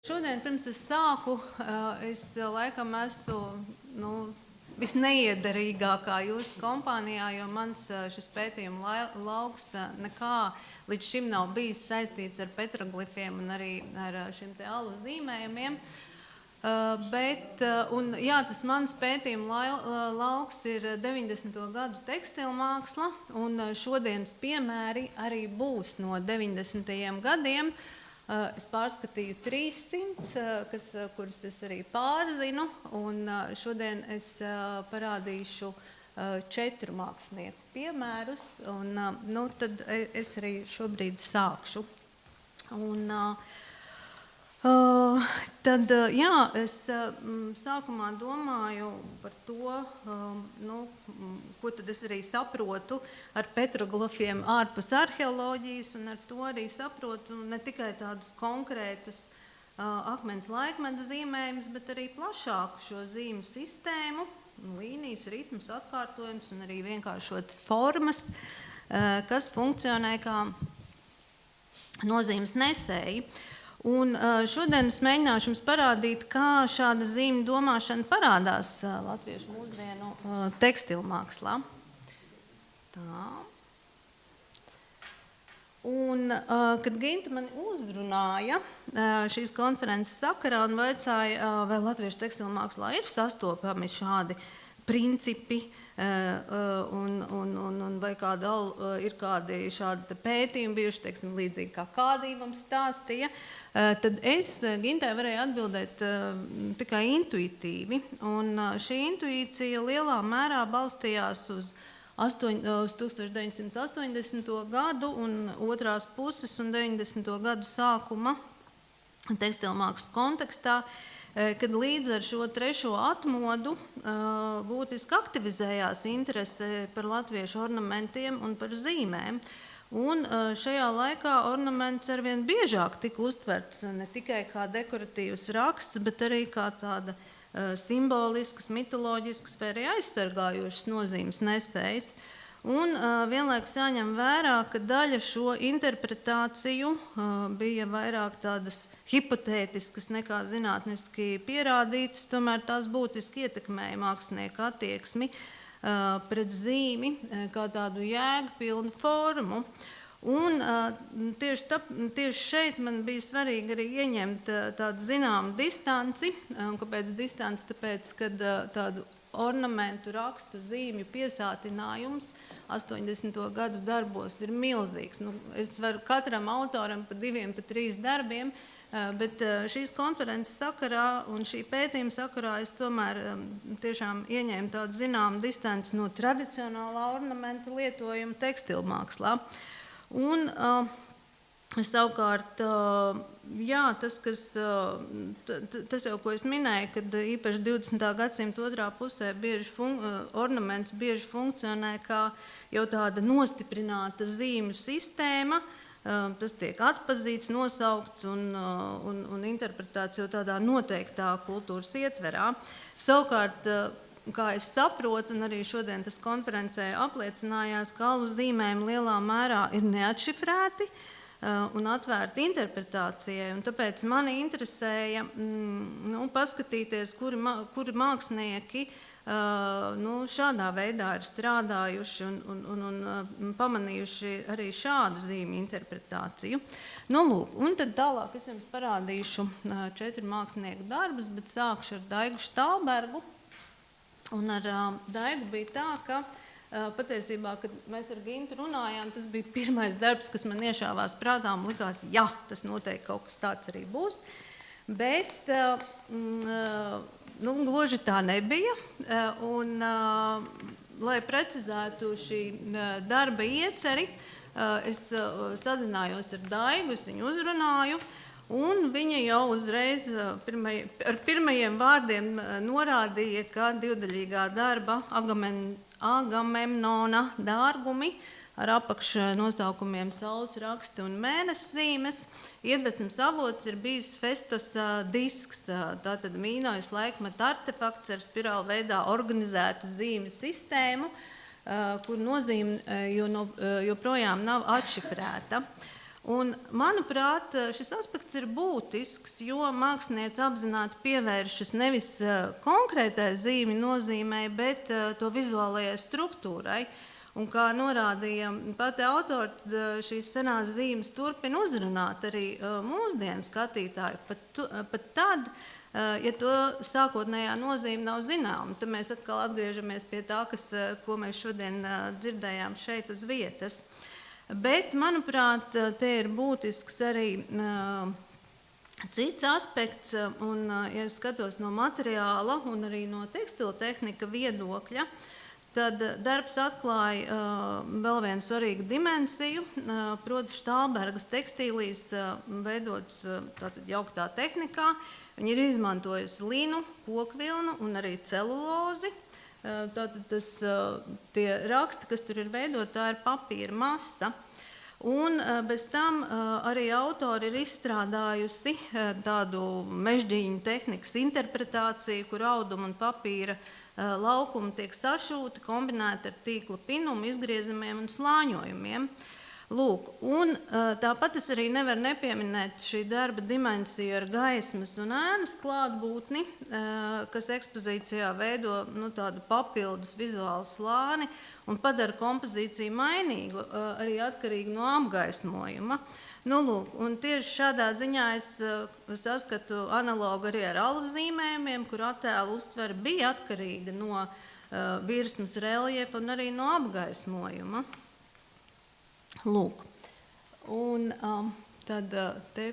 Šodien, pirms es sāku, es laikam esmu visneiederīgākā jūsu kompānijā, jo mans šis pētījuma lauks nekā līdz šim nav bijis saistīts ar petroglifiem un arī ar šiem te alu zīmējumiem. Tas mans pētījuma lauks ir 90. gadu tekstilmāksla, un šodienas piemēri arī būs no 90. gadiem. Es pārskatīju 300, kurus es arī pārzinu, un šodien es parādīšu 4 mākslinieku piemērus, un tad es arī šobrīd sākšu. Es sākumā domāju par to, ko tad es arī saprotu ar petroglifiem ārpus arheoloģijas, un ar to arī saprotu ne tikai tādus konkrētus akmens laikmeta zīmējumus, bet arī plašāku šo zīmu sistēmu, līnijas, ritmus, atkārtojums un arī vienkāršotas formas, kas funkcionē kā nozīmes nesēji. Un šodien es mēģināšu jums parādīt, kā šāda zīmju domāšana parādās latviešu mūsdienu tekstilmākslā. Tā. Un, kad Ginta mani uzrunāja šīs konferences sakarā un vaicāja, vai latviešu tekstilmākslā ir sastopami šādi principi, un vai ir kādi šādi pētījumi bijuši, teiksim, līdzīgi kā kādīvam stāstīja, tad es Gintai varēju atbildēt tikai intuitīvi. Un šī intuīcija lielā mērā balstījās uz 1980. gadu un otrās puses un 90. gadu sākuma tekstilmākslas kontekstā, kad līdz ar šo trešo atmodu būtiski aktivizējās interese par latviešu ornamentiem un par zīmēm. Un šajā laikā ornaments arvien biežāk tika uztverts ne tikai kā dekoratīvs raksts, bet arī kā tāda simboliskas, mitoloģiskas vai arī aizsargājošas nozīmes nesējs. Un vienlaikus jāņem vērā, ka daļa šo interpretāciju bija vairāk tādas hipotētiskas nekā zinātniski pierādītas, tomēr tās būtiski ietekmēja mākslinieku attieksmi pret zīmi kā tādu jēgpilnu formu. Un tieši šeit man bija svarīgi arī ieņemt tādu zināmu distanci. Kāpēc distanci? Tāpēc, kad tādu ornamentu, rakstu, zīmju piesātinājums 80. gadu darbos ir milzīgs. Es varu katram autoram pa 2, pa 3 darbiem, bet šīs konferences sakarā un šī pētījuma sakarā es tomēr tiešām ieņēmu tādu zināmu distanci no tradicionālā ornamenta lietojuma tekstilmākslā. Un savukārt, tas jau, ko es minēju, kad īpaši 20. gadsimta otrā pusē ornaments bieži funkcionē kā jau tāda nostiprināta zīmju sistēma. Tas tiek atpazīts, nosaukts un interpretēts jau tādā noteiktā kultūras ietverā. Savukārt, kā es saprotu, un arī šodien tas konferencē apliecinājās, ka alu zīmējumi lielā mērā ir neatšifrēti un atvērti interpretācijai. Un tāpēc mani interesēja paskatīties, kuri mākslinieki šādā veidā ir strādājuši un pamanījuši arī šādu zīmju interpretāciju. Un tad tālāk es jums parādīšu 4 mākslinieku darbus, bet sākšu ar Daigu Štālbergu. Un ar Daigu bija tā, ka patiesībā, kad mēs ar Gintu runājām, tas bija pirmais darbs, kas man iešāvās prātā un likās, jā, tas noteikti kaut kas tāds arī būs. Bet gluži tā nebija. Un, lai precizētu šī darba ieceri, es sazinājos ar Daigu, es viņu uzrunāju, un viņa jau uzreiz ar pirmajiem vārdiem norādīja, ka divdaļīgā darba Agamemnona dārgumi ar apakšnosaukumiem Saules raksti un Mēness zīmes. Iedvesmas avots ir bijis Festos disks, tātad mīnojas laikmeta artefakts ar spirālu veidā organizētu zīmju sistēmu, kur nozīme joprojām nav atšifrēta. Un, manuprāt, šis aspekts ir būtisks, jo mākslinieci apzināti pievēršas nevis konkrētai zīmi nozīmei, bet to vizuālajai struktūrai. Un, kā norādīja pati autora, šīs senās zīmes turpina uzrunāt arī mūsdienu skatītāju, pat tad, ja to sākotnējā nozīme nav zināma. Tad mēs atkal atgriežamies pie tā, ko mēs šodien dzirdējām šeit uz vietas. Bet, manuprāt, te ir būtisks arī cits aspekts, un, ja es skatos no materiāla un arī no tekstila tehnika viedokļa, tad darbs atklāja vēl vienu svarīgu dimensiju, proti Štālbergas tekstīlijas veidots tātad jauktā tehnikā. Viņi ir izmantojusi linu, kokvilnu un arī celulozi. Tātad tie raksti, kas tur ir veidoti, tā ir papīra masa. Un bez tam arī autori ir izstrādājusi tādu mežģīņu tehnikas interpretāciju, kur auduma un papīra laukumi tiek sašūti, kombinēti ar tīkla pinumu, izgriezumiem un slāņojumiem. Lūk, un tāpat es arī nevaru nepieminēt šī darba dimensiju ar gaismas un ēnas klātbūtni, kas ekspozīcijā veido tādu papildus vizuālu slāni un padara kompozīciju mainīgu, arī atkarīgu no apgaismojuma. Lūk, un tieši šādā ziņā es saskatu analogu arī ar alu zīmējumiem, kur attēlu uztvere bija atkarīga no virsmas reljefa un arī no apgaismojuma. Lūk, un tad te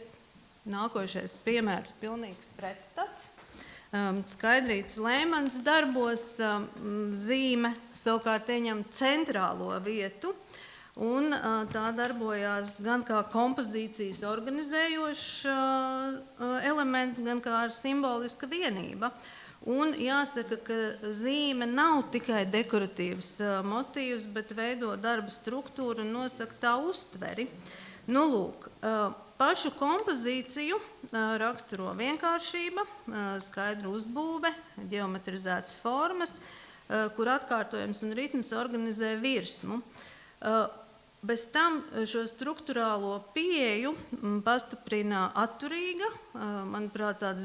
nākošais piemērs pilnīgs pretstats. Skaidrīts Lēmans darbos zīme savukārt ieņem centrālo vietu, un tā darbojās gan kā kompozīcijas organizējošs elements, gan kā simboliska vienība. Un jāsaka, ka zīme nav tikai dekoratīvs motīvs, bet veido darba struktūru un nosaka tā uztveri. Lūk, pašu kompozīciju raksturo vienkāršība, skaidra uzbūve, ģeometrizētas formas, kur atkārtojums un ritms organizē virsmu. Bez tam šo struktūrālo pieeju pastiprina atturīga, manuprāt, tāda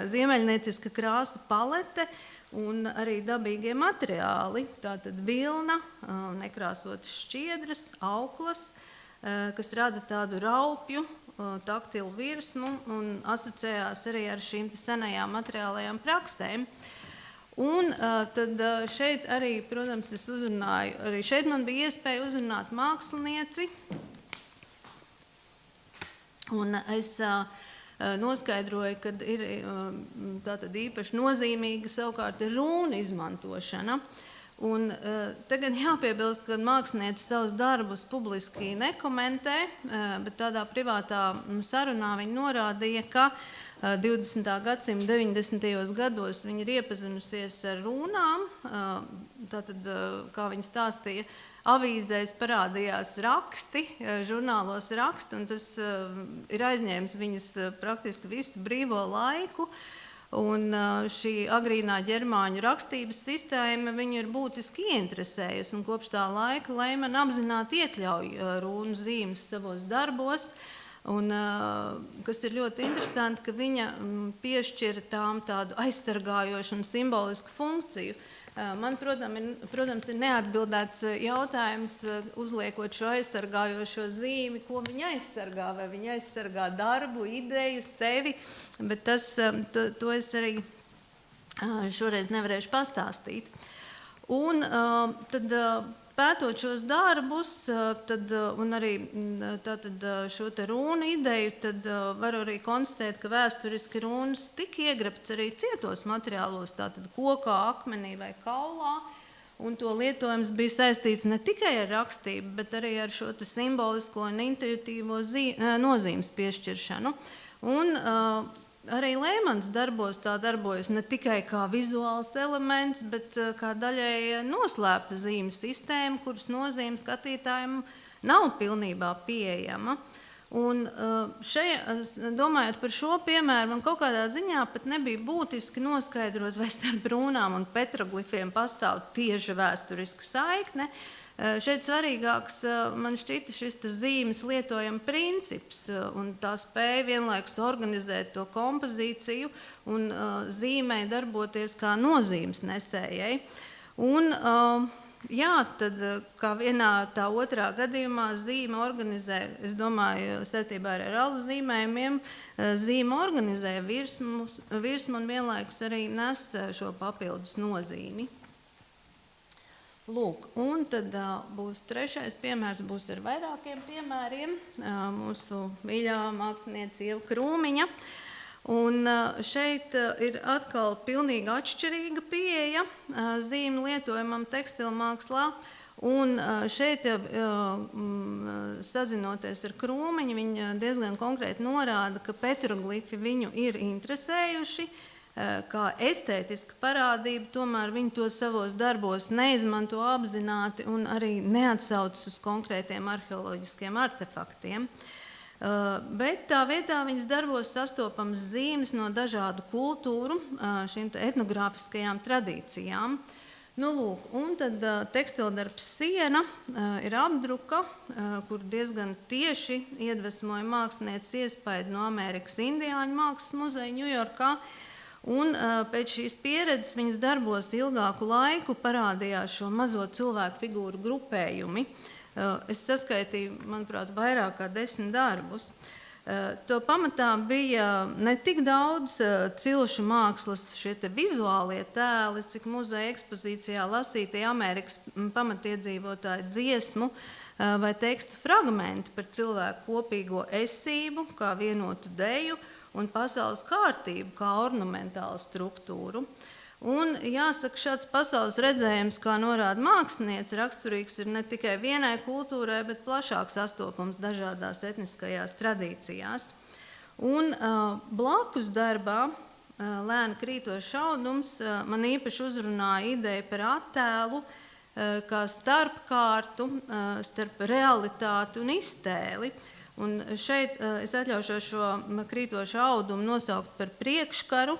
ziemeļnieciska krāsu palete un arī dabīgie materiāli, tātad vilna, nekrāsotas šķiedras, auklas, kas rada tādu raupju, taktilu virsmu un asociējās arī ar šīm senajām materiālajām praksēm. Un tad šeit arī, protams, es uzrunāju, arī šeit man bija iespēja uzrunāt mākslinieci. Un es noskaidroju, ka ir tātad īpaši nozīmīga savukārt ir rūnu izmantošana. Un tagad jāpiebilst, ka mākslinieci savus darbus publiski nekomentē, bet tādā privātā sarunā viņi norādīja, ka 20. gadsimta 90. gados viņa ir iepazinusies ar rūnām, tātad, kā viņa stāstīja, avīzēs parādījās raksti, žurnālos raksti, un tas ir aizņēmis viņas praktiski visu brīvo laiku, un šī agrīnā ģermāņu rakstības sistēma viņu ir būtiski ieinteresējusi, un kopš tā laika Lēmana apzināti iekļauj rūnu zīmes savos darbos. Un, kas ir ļoti interesanti, ka viņa piešķira tām tādu aizsargājošu un simbolisku funkciju. Man, protams, ir neatbildēts jautājums, uzliekot šo aizsargājošo zīmi, ko viņa aizsargā, vai viņa aizsargā darbu, ideju, sevi, bet to es arī šoreiz nevarēšu pastāstīt. Un tad pētot šos darbus un arī šo te rūnu ideju, tad varu arī konstatēt, ka vēsturiski rūnas tika iegrabts arī cietos materiālos, tātad kokā, akmenī vai kaulā, un to lietojums bija saistīts ne tikai ar rakstību, bet arī ar šo te simbolisko un intuitīvo nozīmes piešķiršanu. Un arī Lēmans darbos tā darbojas ne tikai kā vizuāls elements, bet kā daļai noslēpta zīmju sistēma, kuras nozīme skatītājiem nav pilnībā pieejama. Un domājot par šo piemēru, man kaut kādā ziņā pat nebija būtiski noskaidrot, vai starp rūnām un petroglifiem pastāv tieša vēsturiska saikne, Šeit svarīgāks man šķita šis zīmes lietojuma princips un tā spēja vienlaikus organizēt to kompozīciju un zīmē darboties kā nozīmes nesējai. Un, jā, tad kā vienā tā otrā gadījumā zīme organizē, es domāju, saistībā ar alu zīmējumiem, zīme organizē virsmu un vienlaikus arī nes šo papildus nozīmi. Lūk, un tad būs trešais piemērs, būs ar vairākiem piemēriem, mūsu mīļā mākslinieca Ieva Krūmiņa. Un šeit ir atkal pilnīgi atšķirīga pieeja zīmju lietojumam tekstilmākslā. Un šeit, sazinoties ar Krūmiņu, viņa diezgan konkrēti norāda, ka petroglifi viņu ir interesējuši, kā estētiska parādība, tomēr viņi to savos darbos neizmanto apzināti un arī neatsaucas uz konkrētiem arheoloģiskiem artefaktiem. Bet tā vietā viņas darbos sastopams zīmes no dažādu kultūru, šīm etnogrāfiskajām tradīcijām. Nu, lūk, un tad tekstildarbs Siena ir apdruka, kur diezgan tieši iedvesmoja mākslinieces iespaidu no Amerikas Indiāņu mākslas muzeja Ņujorkā. Un pēc šīs pieredzes viņas darbos ilgāku laiku parādījās šo mazo cilvēku figūru grupējumi. Es saskaitīju, manuprāt, vairāk kā 10 darbus. To pamatā bija ne tik daudz cilšu mākslas šie te vizuālie tēli, cik muzeja ekspozīcijā lasītie Amerikas pamatiedzīvotāju dziesmu vai tekstu fragmenti par cilvēku kopīgo esību, kā vienotu deju, un pasaules kārtību kā ornamentālu struktūru. Un jāsaka, šāds pasaules redzējums, kā norāda māksliniece, raksturīgs ir ne tikai vienai kultūrai, bet plašāk sastopams dažādās etniskajās tradīcijās. Un blakus darbā Lēni krītošs audums man īpaši uzrunāja ideja par attēlu, kā starpkārtu, starp realitāti un iztēli. Un šeit es atļaušos šo krītošu audumu nosaukt par priekškaru,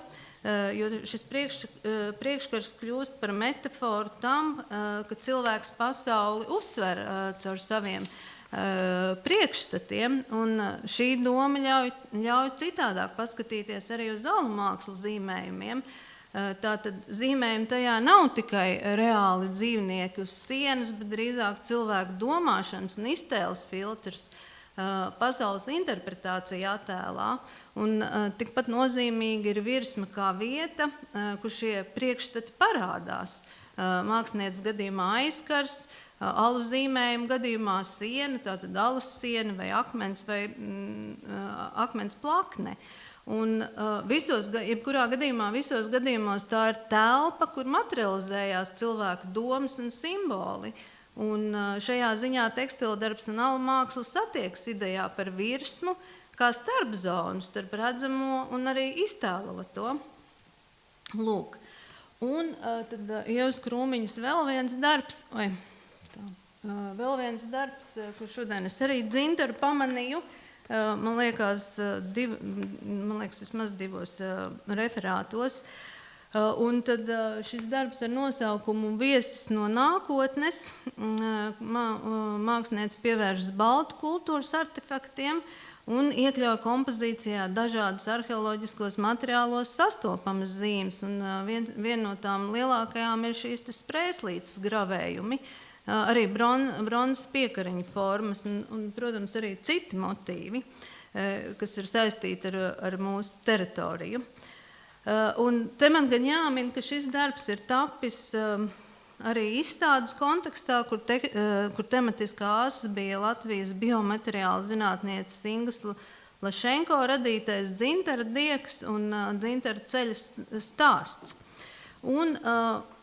jo šis priekškars kļūst par metaforu tam, ka cilvēks pasauli uztver caur saviem priekšstatiem. Un šī doma ļauj citādāk paskatīties arī uz alu mākslu zīmējumiem. Tātad zīmējumi tajā nav tikai reāli dzīvnieki uz sienas, bet drīzāk cilvēku domāšanas un iztēles filtrs, pasaules interpretācija attēlā, un tikpat nozīmīgi ir virsma kā vieta, kur šie priekšstati parādās. Mākslinieces gadījumā aizkars, alu zīmējuma gadījumā siena, tātad alus siena vai akmens plakne. Un jebkurā gadījumā, visos gadījumos tā ir telpa, kur materializējās cilvēku domas un simboli. Un šajā ziņā tekstildarbs un alu māksla satiekas idejā par virsmu, kā starpzonu starp redzamo un arī iztēloto. Lūk. Un tad Ievas Krūmiņas vēl viens darbs, kur šodien es arī dzintaru pamanīju, man liekas vismaz 2 referātos. Un tad šis darbs ar nosaukumu Viesis no nākotnes, māksliniece pievēršas baltu kultūras artefaktiem un iekļauj kompozīcijā dažādus arheoloģiskos materiālos sastopamas zīmes. Un viena no tām lielākajām ir šīs sprēslītes gravējumi, arī bronzas piekariņu formas un, protams, arī citi motīvi, kas ir saistīti ar mūsu teritoriju. Un te man gan jāmin, ka šis darbs ir tapis arī izstādes kontekstā, kur tematiskā asa bija Latvijas biomateriāla zinātnieces Ingas Lašenko radītais dzintara dieks un dzintara ceļa stāsts. Un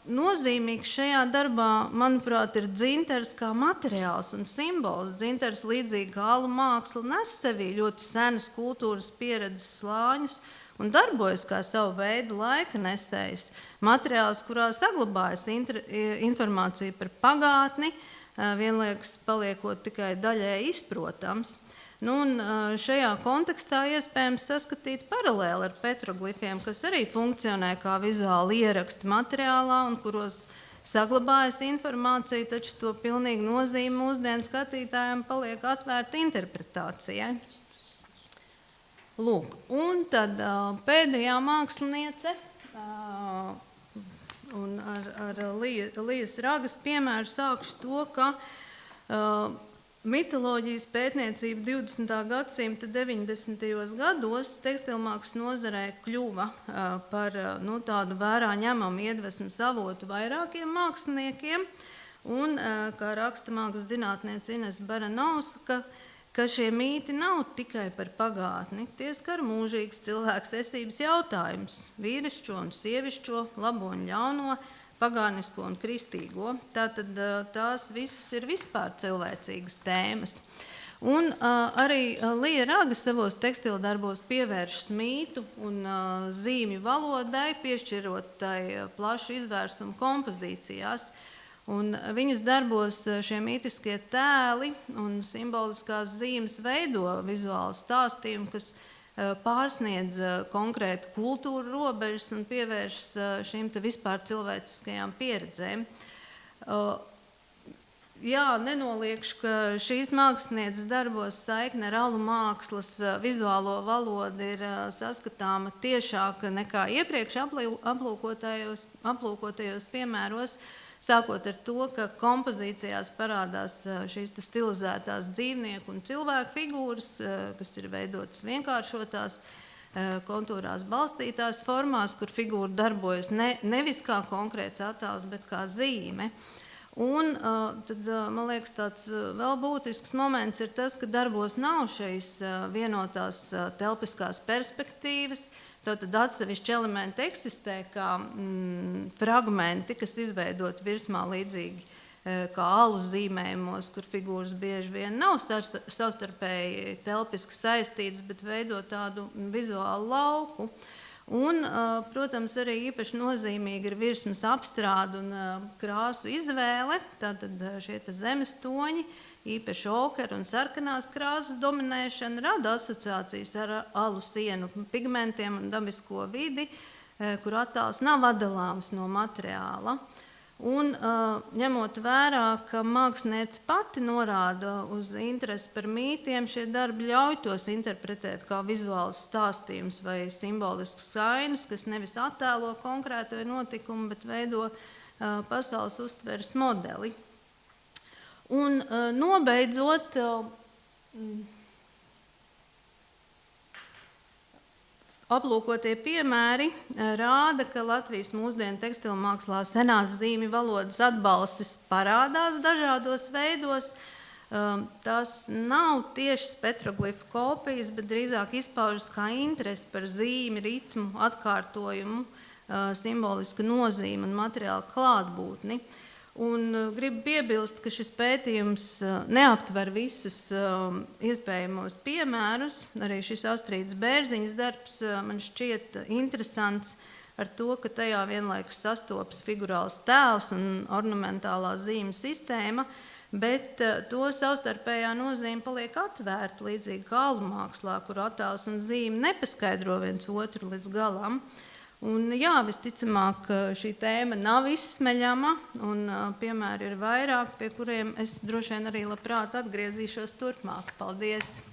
nozīmīgs šajā darbā, manuprāt, ir dzintars kā materiāls un simbols. Dzintars līdzīgi kā alu māksla nes sevī ļoti senas kultūras pieredzes slāņus un darbojas kā savu veidu laika nesējs. Materiāls, kurā saglabājas informācija par pagātni, vienlaikus paliekot tikai daļēji izprotams. Nu, un šajā kontekstā iespējams saskatīt paralēli ar petroglifiem, kas arī funkcionē kā vizuāli ieraksti materiālā un kuros saglabājas informācija, taču to pilnīgi nozīme mūsdienu skatītājiem paliek atvērta interpretācijai. Lūk, un tad pēdējā māksliniece, un ar Lijas Ragas piemēru sākšu to, ka mitoloģijas pētniecība 20. gadsimta 90. gados tekstilmākslas nozarē kļuva par tādu vērā ņemamu iedvesmu avotu vairākiem māksliniekiem, un, kā raksta mākslas zinātniece Ines Baranovska, ka šie mīti nav tikai par pagātni, tie skar mūžīgas cilvēks esības jautājums, vīrišķo un sievišķo, labo un ļauno, pagānisko un kristīgo. Tātad tās visas ir vispār cilvēcīgas tēmas. Un arī Lija Raga savos tekstildarbos pievēršas mītu un zīmju valodai, piešķirot tai plašu izvērsumu kompozīcijās. Un viņas darbos šie mītiskie tēli un simboliskās zīmes veido vizuālu stāstījumu, kas pārsniedz konkrētu kultūru robežas un pievēršas šīm te vispār cilvēciskajām pieredzēm. Jā, nenoliekšu, ka šīs mākslinieces darbos saikne ar alu mākslas vizuālo valodu ir saskatāma tiešāk nekā iepriekš aplūkotajos piemēros, sākot ar to, ka kompozīcijās parādās šīs stilizētās dzīvnieku un cilvēku figūras, kas ir veidotas vienkāršotās, kontūrās balstītās formās, kur figūra darbojas nevis kā konkrēts attēls, bet kā zīme. Un tad, man liekas, tāds vēl būtisks moments ir tas, ka darbos nav šīs vienotās telpiskās perspektīvas. Tātad atsevišķi elementi eksistē kā fragmenti, kas izveidoti virsmā līdzīgi kā alu zīmējumos, kur figūras bieži vien nav savstarpēji telpiski saistītas, bet veido tādu vizuālu lauku. Un, protams, arī īpaši nozīmīgi ir virsmas apstrāde un krāsu izvēle, tātad šie zemes toņi, īpaši okera un sarkanās krāsas dominēšana rada asociācijas ar alu sienu pigmentiem un dabisko vidi, kur attēls nav atdalāms no materiāla. Un ņemot vērā, ka māksliniece pati norāda uz interesi par mītiem, šie darbi ļauj tos interpretēt kā vizuāls stāstījums vai simbolisks ainas, kas nevis attēlo konkrēto notikumu, bet veido pasaules uztveres modeli. Un nobeidzot, aplūkotie piemēri rāda, ka Latvijas mūsdienu tekstilmākslā senās zīmju valodas atbalstis parādās dažādos veidos. Tās nav tiešas petroglifu kopijas, bet drīzāk izpaužas kā interesi par zīmi, ritmu, atkārtojumu, simbolisku nozīmi un materiālu klātbūtni. Un gribu piebilst, ka šis pētījums neaptver visus iespējamos piemērus. Arī šis Astrīdas Bērziņas darbs man šķiet interesants ar to, ka tajā vienlaikus sastopas figurāls tēls un ornamentālā zīmju sistēma, bet to savstarpējā nozīme paliek atvērta līdzīgi kā alu mākslā, kur attēls un zīme nepaskaidro viens otru līdz galam. Un jā, visticamāk, šī tēma nav izsmeļama, un piemēri ir vairāk, pie kuriem es droši vien arī labprāt atgriezīšos turpmāk. Paldies!